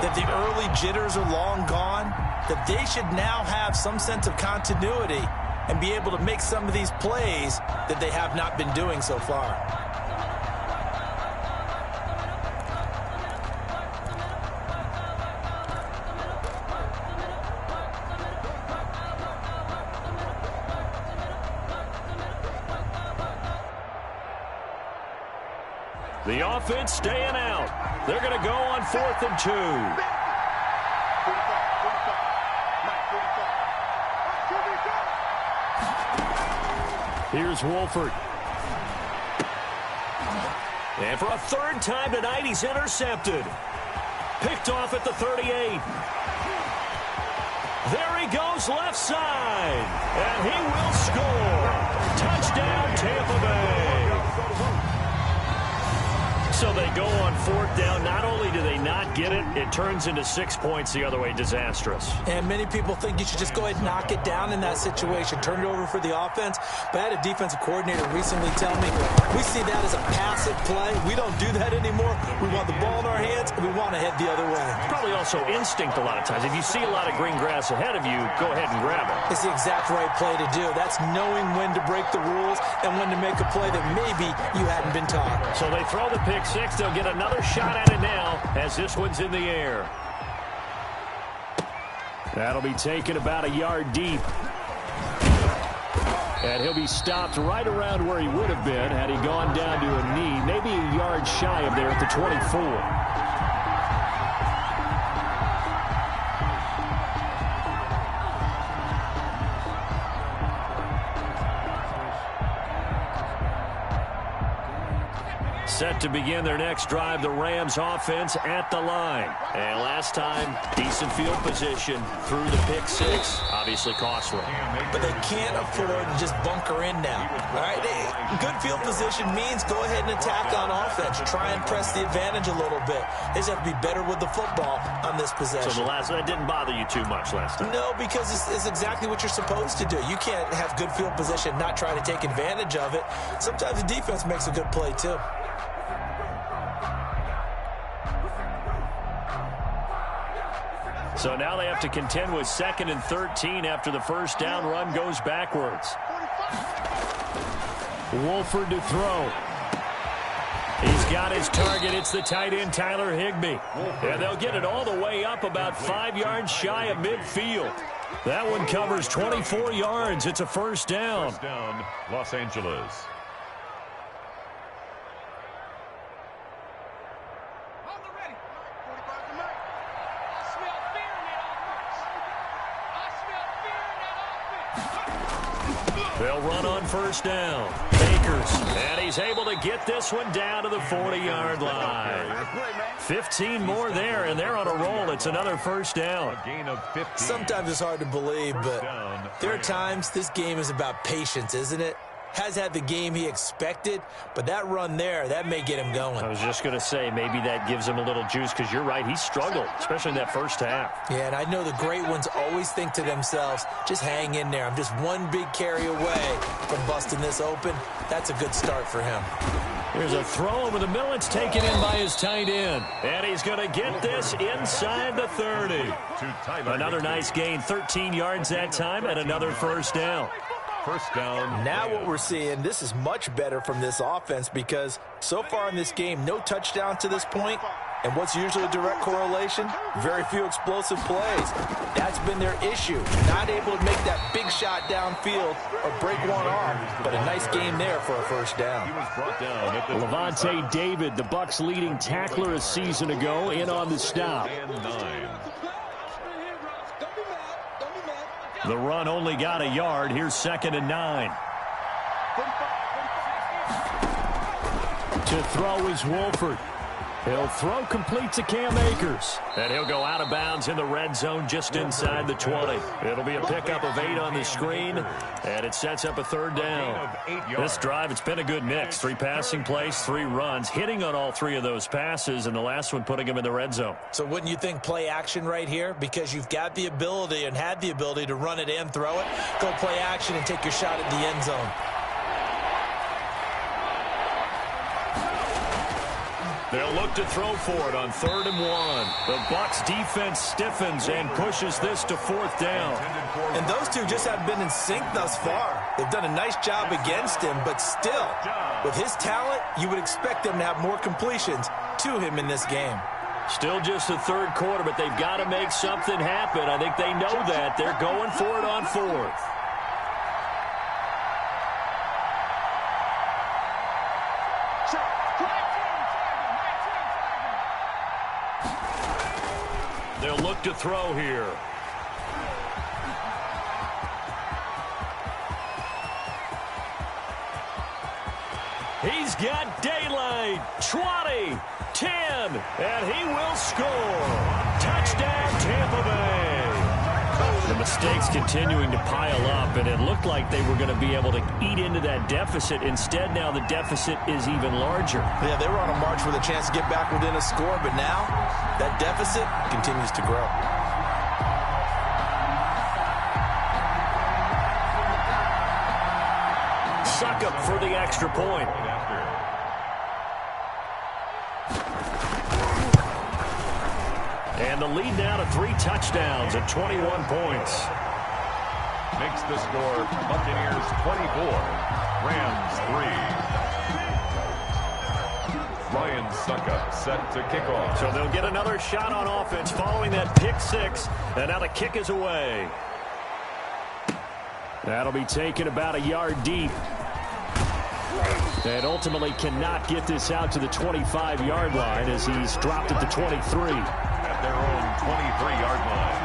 That the early jitters are long gone, that they should now have some sense of continuity and be able to make some of these plays that they have not been doing so far. The offense staying out. They're going to go on 4th and 2. Here's Wolford. And for a 3rd time tonight, he's intercepted. Picked off at the 38. There he goes left side. And he will score. Touchdown, Tampa Bay. So they go on 4th down. Not only do they not get it, it turns into 6 points the other way. Disastrous. And many people think you should just go ahead and knock it down in that situation. Turn it over for the offense. But I had a defensive coordinator recently tell me, we see that as a passive play. We don't do that anymore. We want the ball in our hands, and we want to head the other way. Probably also instinct a lot of times. If you see a lot of green grass ahead of you, go ahead and grab it. It's the exact right play to do. That's knowing when to break the rules and when to make a play that maybe you hadn't been taught. So they throw the pick 6. They'll get another shot at it now as this one's in the air. That'll be taken about a yard deep. And he'll be stopped right around where he would have been had he gone down to a knee, maybe a yard shy of there at the 24. Set to begin their next drive, the Rams offense at the line. And last time, decent field position through the pick 6. Obviously costly. But they can't afford to just bunker in now. All right, good field position means go ahead and attack on offense. Try and press the advantage a little bit. They just have to be better with the football on this possession. So that didn't bother you too much last time? No, because it's exactly what you're supposed to do. You can't have good field position, not try to take advantage of it. Sometimes the defense makes a good play too. So now they have to contend with 2nd and 13 after the first down run goes backwards. Wolford to throw. He's got his target. It's the tight end, Tyler Higbee. And they'll get it all the way up about 5 yards shy of midfield. That one covers 24 yards. It's a first down. First down, Los Angeles. They'll run on first down. Bakers, and he's able to get this one down to the 40-yard line. 15 more there, and they're on a roll. It's another first down. A gain of 15. Sometimes it's hard to believe, but there are times this game is about patience, isn't it? Has had the game he expected, but that run there, that may get him going. I was just going to say, maybe that gives him a little juice, because you're right, he struggled, especially in that first half. Yeah, and I know the great ones always think to themselves, just hang in there. I'm just one big carry away from busting this open. That's a good start for him. Here's a throw over the middle. It's taken in by his tight end. And he's going to get this inside the 30. Another nice gain, 13 yards that time, and another first down. First down. Now what we're seeing, this is much better from this offense because so far in this game, no touchdown to this point. And what's usually a direct correlation? Very few explosive plays. That's been their issue. Not able to make that big shot downfield or break one off. But a nice game there for a first down. He was brought down at the Levante David, the Bucs' leading tackler a season ago, in on the stop. and 9. The run only got a yard. Here's 2nd and 9. To throw is Wolford. He'll throw complete to Cam Akers. And he'll go out of bounds in the red zone just inside the 20. It'll be a pickup of 8 on the screen, and it sets up a third down. This drive, it's been a good mix. 3 passing plays, 3 runs, hitting on all 3 of those passes, and the last one putting him in the red zone. So wouldn't you think play action right here? Because you've got the ability and had the ability to run it and throw it. Go play action and take your shot at the end zone. They'll look to throw for it on 3rd and 1. The Bucs defense stiffens and pushes this to 4th down. And those two just haven't been in sync thus far. They've done a nice job against him, but still, with his talent, you would expect them to have more completions to him in this game. Still just the 3rd quarter, but they've got to make something happen. I think they know that. They're going for it on 4th. back to throw here. He's got daylight. 20, 10, and he will score. Touchdown, Tampa Bay. The mistakes continuing to pile up, and it looked like they were going to be able to eat into that deficit. Instead, now the deficit is even larger. Yeah, they were on a march with a chance to get back within a score, but now that deficit continues to grow. Suck up for the extra point. And the lead now to 3 touchdowns at 21 points. Makes the score Buccaneers 24, Rams 3. Ryan Suckup set to kick off. So they'll get another shot on offense following that pick 6. And now the kick is away. That'll be taken about a yard deep. And ultimately cannot get this out to the 25-yard line as he's dropped at the 23. At their own 23-yard line.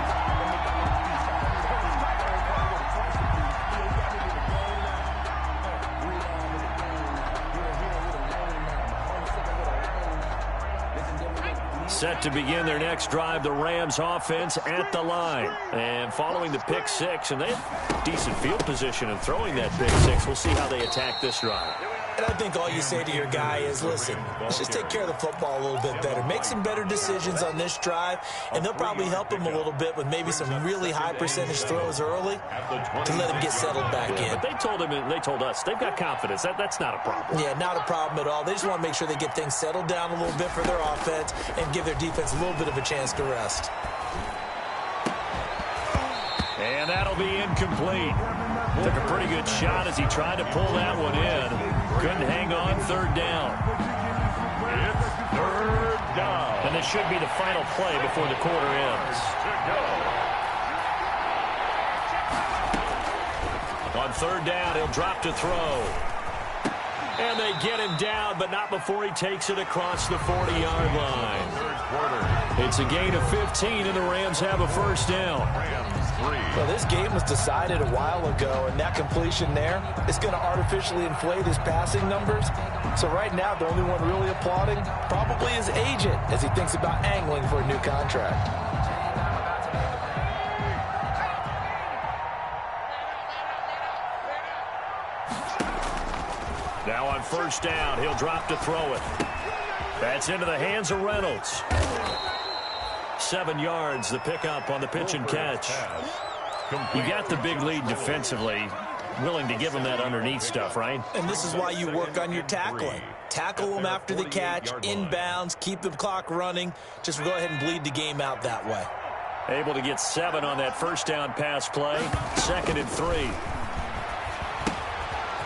Set to begin their next drive, the Rams offense at the line. And following the pick 6, and they have decent field position in throwing that pick 6. We'll see how they attack this drive. And I think all you say to your guy is, listen, let's just take care of the football a little bit better. Make some better decisions on this drive, and they'll probably help him a little bit with maybe some really high percentage throws early to let him get settled back in. But they told us, they've got confidence. That's not a problem. Yeah, not a problem at all. They just want to make sure they get things settled down a little bit for their offense and give their defense a little bit of a chance to rest. And that'll be incomplete. Took a pretty good shot as he tried to pull that one in. Couldn't hang on. 3rd down. It's 3rd down. And this should be the final play before the quarter ends. On 3rd down, he'll drop to throw. And they get him down, but not before he takes it across the 40-yard line. It's a gain of 15, and the Rams have a 1st down. Well, this game was decided a while ago, and that completion there is going to artificially inflate his passing numbers. So right now, the only one really applauding probably his agent as he thinks about angling for a new contract. Now on 1st down, he'll drop to throw it. That's into the hands of Reynolds. 7 yards, the pickup on the pitch and catch. You got the big lead defensively. Willing to give them that underneath stuff, right? And this is why you work on your tackling. Tackle them after the catch, inbounds, keep the clock running. Just go ahead and bleed the game out that way. Able to get 7 on that 1st down pass play. 2nd and 3.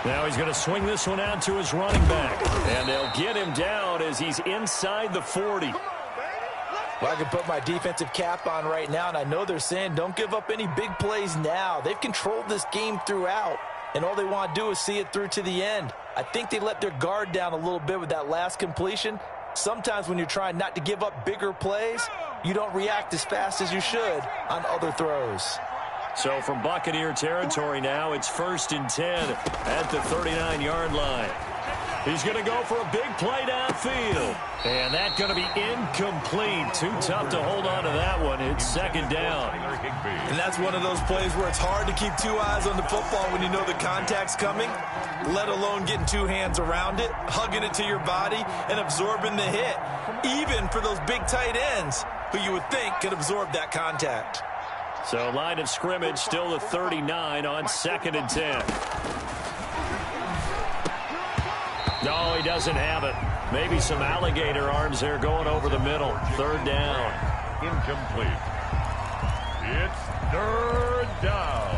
Now he's going to swing this one out to his running back. And they'll get him down as he's inside the 40. Well, I can put my defensive cap on right now, and I know they're saying don't give up any big plays now. They've controlled this game throughout, and all they want to do is see it through to the end. I think they let their guard down a little bit with that last completion. Sometimes when you're trying not to give up bigger plays, you don't react as fast as you should on other throws. So from Buccaneer territory now, it's 1st and 10 at the 39-yard line. He's going to go for a big play downfield. And that's going to be incomplete. Too tough to hold on to that one. It's 2nd down. And that's one of those plays where it's hard to keep 2 eyes on the football when you know the contact's coming, let alone getting 2 hands around it, hugging it to your body, and absorbing the hit, even for those big tight ends who you would think could absorb that contact. So line of scrimmage still the 39 on 2nd and 10. No, he doesn't have it. Maybe some alligator arms there going over the middle. 3rd down. Incomplete. It's 3rd down.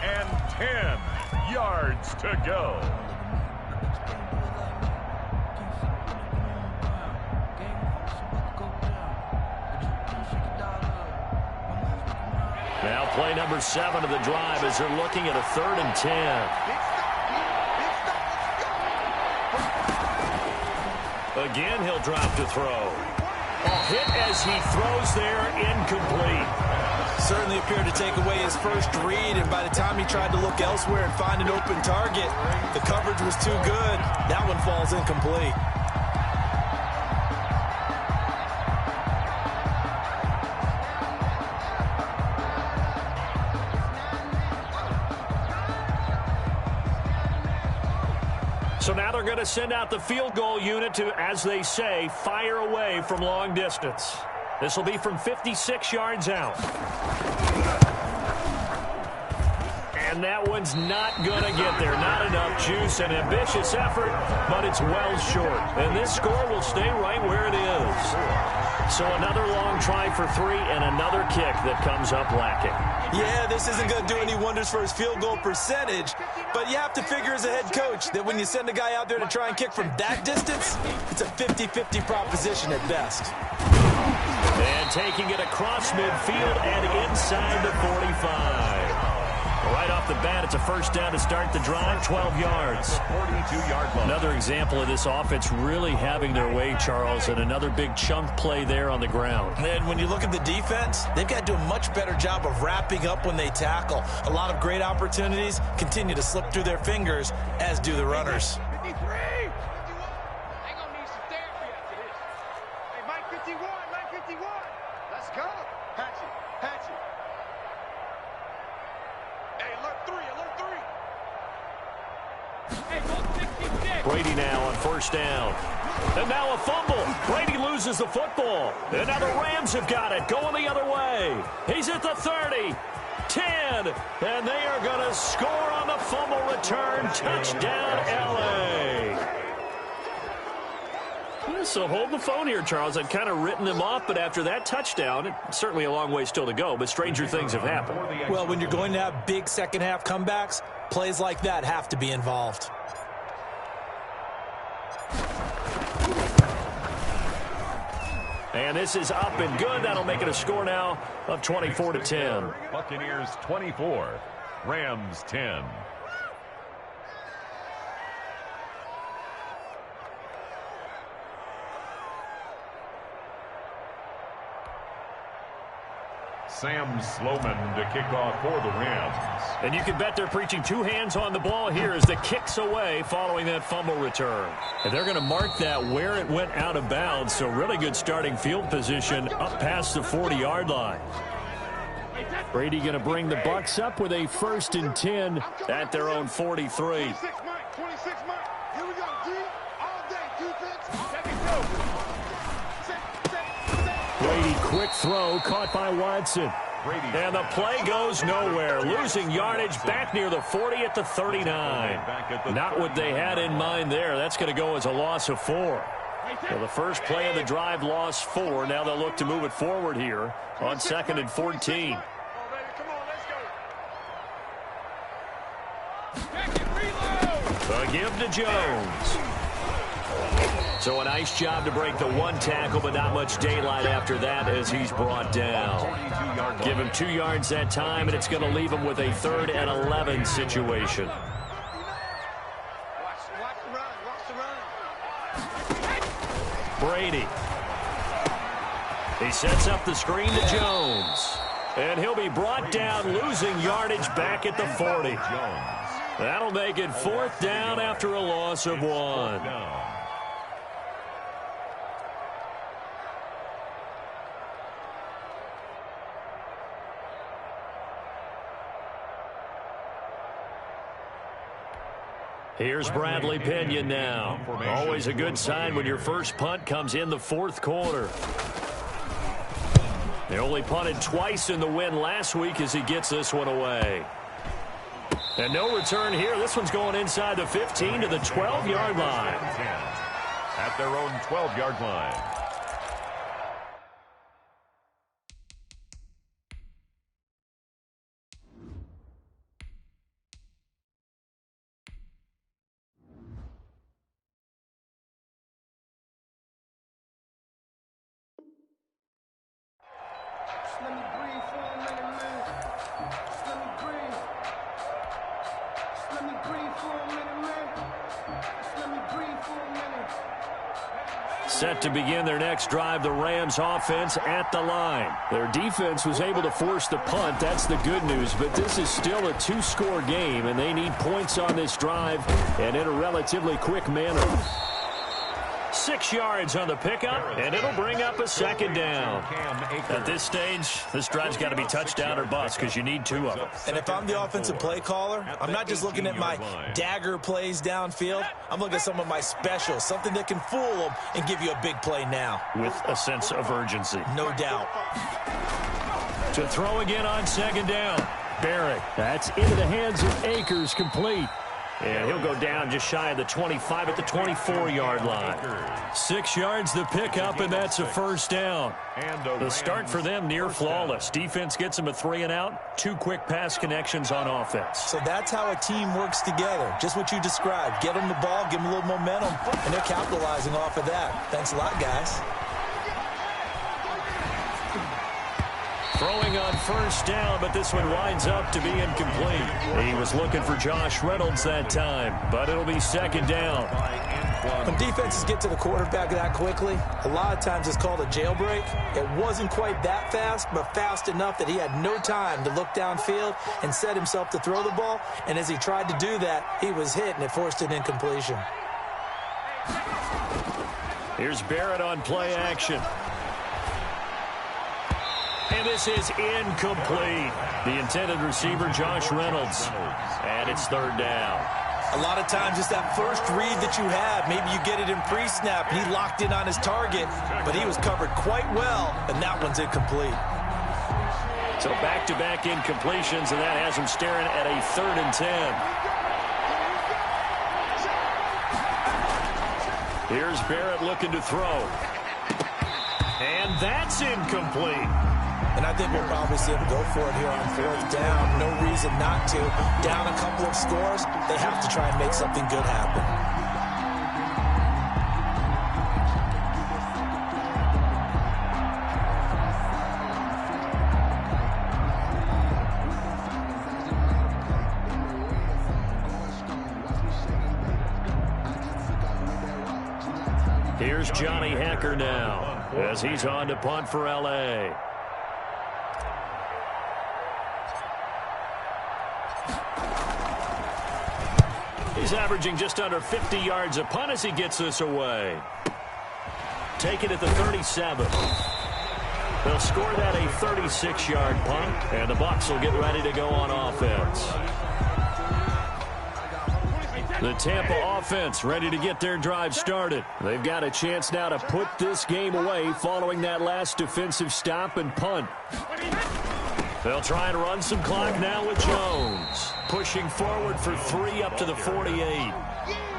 And 10 yards to go. Now play number 7 of the drive as they're looking at a 3rd and 10. Again, he'll drop to throw. hit as he throws there, incomplete. Certainly appeared to take away his first read, and by the time he tried to look elsewhere and find an open target, the coverage was too good. That one falls incomplete. So now they're going to send out the field goal unit to, as they say, fire away from long distance. This will be from 56 yards out. And that one's not going to get there. Not enough juice. An ambitious effort, but it's well short. And this score will stay right where it is. So another long try for 3 and another kick that comes up lacking. Yeah, this isn't going to do any wonders for his field goal percentage, but you have to figure as a head coach that when you send a guy out there to try and kick from that distance, it's a 50-50 proposition at best. And taking it across midfield and inside the 45. Right off the bat, it's a first down to start the drive, 12 yards. 42-yard line. Another example of this offense really having their way, Charles, and another big chunk play there on the ground. And when you look at the defense, they've got to do a much better job of wrapping up when they tackle. A lot of great opportunities continue to slip through their fingers, as do the runners. 53! They're going to need some therapy after this. Hey, Mike 51, Mike 51. Let's go. Patch it, patch it. Hey, alert 3, alert 3. Hey, 166. Brady now on first down. And now a fumble. Brady loses the football. And now the Rams have got it, going the other way. He's at the 30, 10, and they are going to score on the fumble return. Touchdown, L.A. So hold the phone here, Charles. I've kind of written them off, but after that touchdown, it's certainly a long way still to go, but stranger things have happened. Well, when you're going to have big second-half comebacks, plays like that have to be involved. And this is up and good. That'll make it a score now of 24-10. Buccaneers 24, Rams 10. Sam Sloman to kick off for the Rams. And you can bet they're preaching 2 hands on the ball here as the kick's away following that fumble return. And they're going to mark that where it went out of bounds, so really good starting field position up past the 40-yard line. Brady going to bring the Bucs up with a 1st and 10 at their own 43. 26 Mike, 26 Mike. Here we go, D. All day, defense. Second go. Brady, quick throw, caught by Watson. And the play goes nowhere. Losing yardage back near the 40 at the 39. Not what they had in mind there. That's going to go as a loss of 4. So the first play of the drive lost 4. Now they'll look to move it forward here on 2nd and 14. The give to Jones. So a nice job to break the 1 tackle, but not much daylight after that as he's brought down. Give him 2 yards that time, and it's going to leave him with a 3rd and 11 situation. Brady. He sets up the screen to Jones. And he'll be brought down, losing yardage back at the 40. That'll make it 4th down after a loss of 1. Here's Bradley Pinion now. Always a good sign when your first punt comes in the 4th quarter. They only punted twice in the win last week as he gets this one away. And no return here. This one's going inside the 15 to the 12-yard line. At their own 12-yard line. set to begin their next drive. The Rams offense at the line. Their defense was able to force the punt. That's the good news. But this is still a two-score game, and they need points on this drive and in a relatively quick manner. 6 yards on the pickup, and it'll bring up a second down. At this stage, this drive's got to be touchdown or bust because you need 2 of them. And if I'm the offensive play caller, I'm not just looking at my dagger plays downfield. I'm looking at some of my specials, something that can fool them and give you a big play now. With a sense of urgency. No doubt. To throw again on second down. Barrett. That's into the hands of Akers, complete. And he'll go down just shy of the 25 at the 24-yard line. 6 yards the pickup, and that's a first down. The start for them near flawless. Defense gets them a 3 and out. 2 quick pass connections on offense. So that's how a team works together. Just what you described. Get them the ball, give them a little momentum, and they're capitalizing off of that. Thanks a lot, guys. Throwing on first down, but this one winds up to be incomplete. He was looking for Josh Reynolds that time, but it'll be second down. When defenses get to the quarterback that quickly, a lot of times it's called a jailbreak. It wasn't quite that fast, but fast enough that he had no time to look downfield and set himself to throw the ball. And as he tried to do that, he was hit, and it forced an incompletion. Here's Barrett on play action. And this is incomplete. The intended receiver, Josh Reynolds. And it's third down. A lot of times it's that first read that you have. Maybe you get it in pre-snap, and he locked in on his target, but he was covered quite well, and that one's incomplete. So back-to-back incompletions, and that has him staring at a 3rd and 10. Here's Barrett looking to throw. And that's incomplete. And I think we'll probably see him go for it here on 4th down. No reason not to. Down a couple of scores, they have to try and make something good happen. Here's Johnny Hecker now as he's on to punt for L.A. He's averaging just under 50 yards a punt as he gets this away. Take it at the 37. They'll score that a 36-yard punt, and the Bucs will get ready to go on offense. The Tampa offense ready to get their drive started. They've got a chance now to put this game away following that last defensive stop and punt. They'll try and run some clock now with Jones. Pushing forward for 3 up to the 48.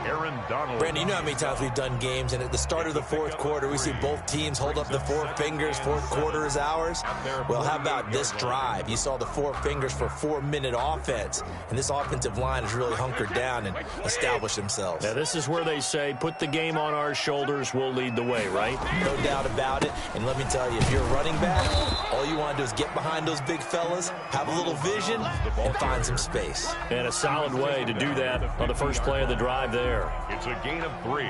Aaron Donald. Brandon, you know how many times we've done games, and at the start of the 4th quarter, we see both teams hold up the 4 fingers. 4th quarter is ours. Well, how about this drive? You saw the 4 fingers for 4-minute offense, and this offensive line has really hunkered down and established themselves. Now, this is where they say, put the game on our shoulders, we'll lead the way, right? No doubt about it. And let me tell you, if you're a running back, all you want to do is get behind those big fellas, have a little vision, and find some space. And a solid way to do that on the first play of the drive there. It's a gain of 3.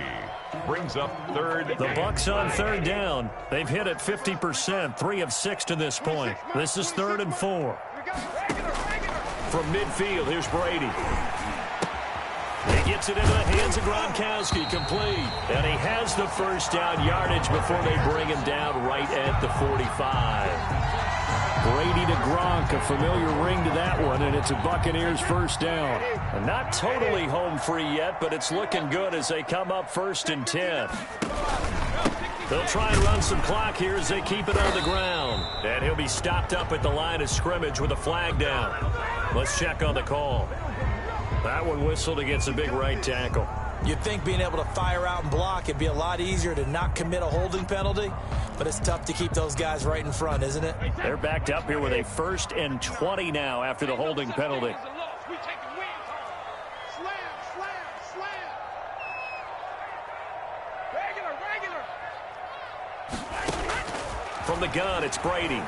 Brings up 3rd. The Bucs on 3rd down. They've hit it 50%, 3 of 6 to this point. This is 3rd and 4. From midfield, here's Brady. He gets it into the hands of Gronkowski, complete. And he has the first down yardage before they bring him down right at the 45. Brady to Gronk, a familiar ring to that one, and it's a Buccaneers first down. Not totally home free yet, but it's looking good as they come up 1st and 10. They'll try and run some clock here as they keep it on the ground. And he'll be stopped up at the line of scrimmage with a flag down. Let's check on the call. That one whistled against a big right tackle. You'd think being able to fire out and block it'd be a lot easier to not commit a holding penalty, but it's tough to keep those guys right in front, isn't it? They're backed up here with a 1st and 20 now after the holding penalty. From the gun, it's Brady.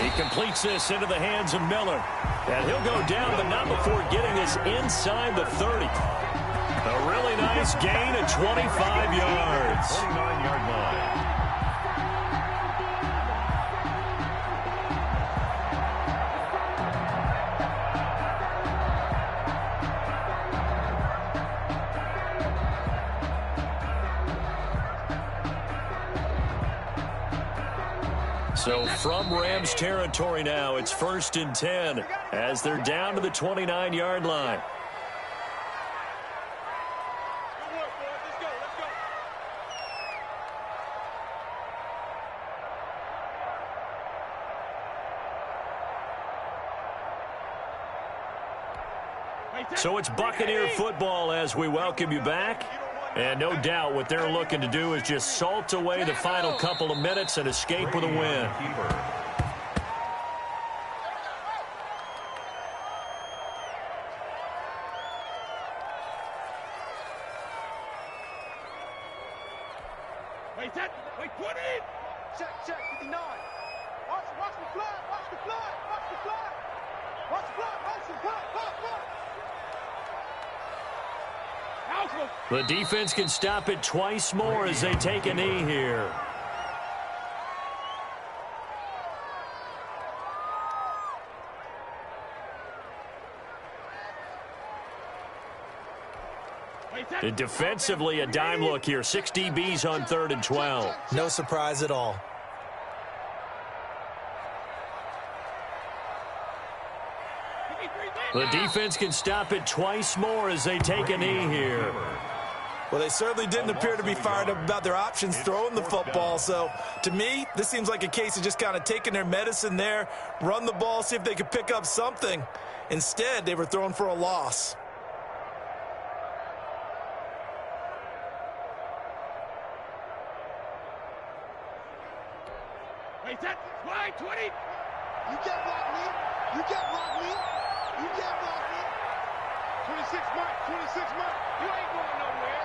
He completes this into the hands of Miller. And he'll go down, but not before getting this inside the 30. A really nice gain of 25 yards. 29-yard line. So from Rams territory now, it's 1st and 10 as they're down to the 29-yard line. So it's Buccaneer football as we welcome you back. And no doubt what they're looking to do is just salt away the final couple of minutes and escape with a win. Wait, 20! Check, 59. Watch the flag, watch the flag, watch the flag. Watch the flag, watch the flag, The defense can stop it twice more as they take a knee here. And defensively, a dime look here. 6 DBs on 3rd and 12. No surprise at all. The defense can stop it twice more as they take a knee here. Well, they certainly didn't appear to be fired up about their options throwing the football. So, to me, this seems like a case of just kind of taking their medicine there, run the ball, see if they could pick up something. Instead, they were throwing for a loss. Wait, that's why 20. You can't block me. You can't block me. You can't block me. 26 Mike. 26 Mike. You ain't going nowhere.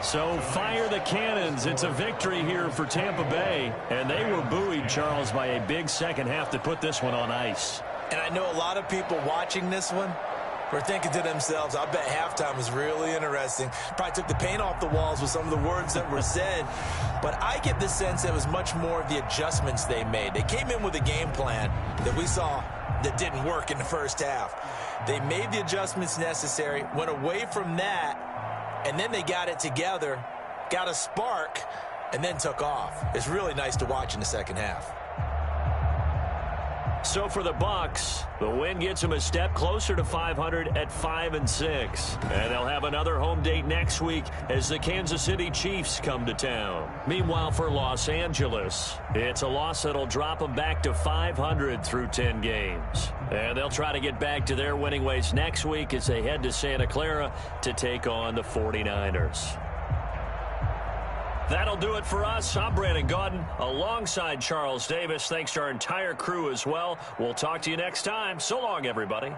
So fire the cannons. It's a victory here for Tampa Bay. And they were buoyed, Charles, by a big second half to put this one on ice. And I know a lot of people watching this one were thinking to themselves, I bet halftime was really interesting. Probably took the paint off the walls with some of the words that were said. But I get the sense that it was much more of the adjustments they made. They came in with a game plan that we saw that didn't work in the first half. They made the adjustments necessary, went away from that, and then they got it together, got a spark, and then took off. It's really nice to watch in the second half. So for the Bucs, the win gets them a step closer to 500 at 5-6. And they'll have another home date next week as the Kansas City Chiefs come to town. Meanwhile, for Los Angeles, it's a loss that'll drop them back to 500 through 10 games. And they'll try to get back to their winning ways next week as they head to Santa Clara to take on the 49ers. That'll do it for us. I'm Brandon Gaudin alongside Charles Davis. Thanks to our entire crew as well. We'll talk to you next time. So long, everybody.